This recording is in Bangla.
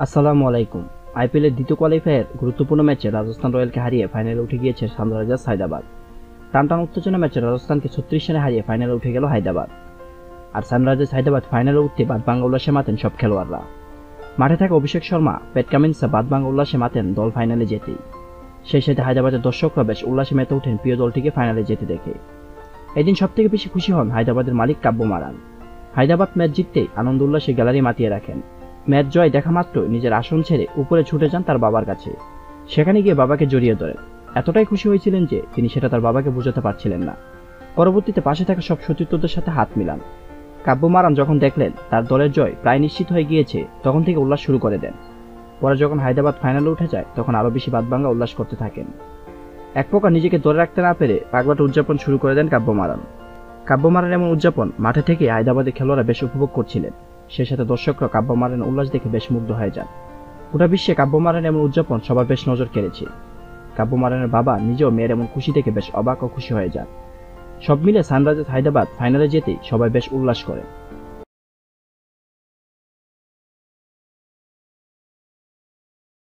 আসসালামু আলাইকুম। আইপিএলের দ্বিতীয় কোয়ালিফায়ার গুরুত্বপূর্ণ ম্যাচে রাজস্থান রয়্যালকে হারিয়ে ফাইনালে উঠে গিয়েছে সানরাইজার্স হায়দ্রাবাদ। টানটান উত্তেজনা ম্যাচে রাজস্থানকে 36 রানে হারিয়ে ফাইনালে উঠে গেল হায়দ্রাবাদ। আর সানরাইজার্স হায়দ্রাবাদ ফাইনালে উঠতে বাদভাঙ্গা উল্লাসে মাতেন সব খেলোয়াড়রা। মাঠে থাকা অভিষেক শর্মা, প্যাট কামিন্সা বাদভাঙ্গা উল্লাসে মাতেন দল ফাইনালে যেতেই। সেই সাথে হায়দ্রাবাদের দর্শকরা বেশ উল্লাসে মেতে ওঠেন প্রিয় দলটিকে ফাইনালে যেতে দেখে। এদিন সবথেকে বেশি খুশি হন হায়দ্রাবাদের মালিক কাব্য মারান। হায়দ্রাবাদ ম্যাচ জিততেই আনন্দ উল্লাসে গ্যালারি মাতিয়ে রাখেন। ম্যাচ জয় দেখা মাত্রই নিজের আসন ছেড়ে উপরে ছুটে যান তার বাবার কাছে। সেখানে গিয়ে বাবাকে জড়িয়ে ধরেন। এতটাই খুশি হয়েছিলেন যে তিনি সেটা তার বাবাকে বোঝাতে পারছিলেন না। পরবর্তীতে পাশে থাকা সব সতীর্থদের সাথে হাত মিলান। কাব্য মারান যখন দেখলেন তার দলের জয় প্রায় নিশ্চিত হয়ে গিয়েছে, তখন থেকে উল্লাস শুরু করে দেন। পরে যখন হায়দ্রাবাদ ফাইনালে উঠে যায় তখন আরও বেশি বাদভাঙ্গা উল্লাস করতে থাকেন। এক প্রকার নিজেকে ধরে রাখতে না পেরে পাগলাটে উদযাপন শুরু করে দেন কাব্য মারান। কাব্য মারান এমন উদযাপন মাঠে থেকে হায়দ্রাবাদের খেলোয়াড়রা বেশ উপভোগ করছিলেন। সেই সাথে দর্শকরা কাব্য মারানের উল্লাস দেখে বেশ মুগ্ধ হয়ে যান। গোটা বিশ্বে কাব্য মারানের এমন উদযাপন সবার বেশ নজর কেড়েছে। কাব্য মারানের বাবা নিজেও মেয়ের এমন খুশি দেখে বেশ অবাক ও খুশি হয়ে যান। সব মিলে সানরাইজার্স হায়দ্রাবাদ ফাইনালে যেতেই সবাই বেশ উল্লাস করেন।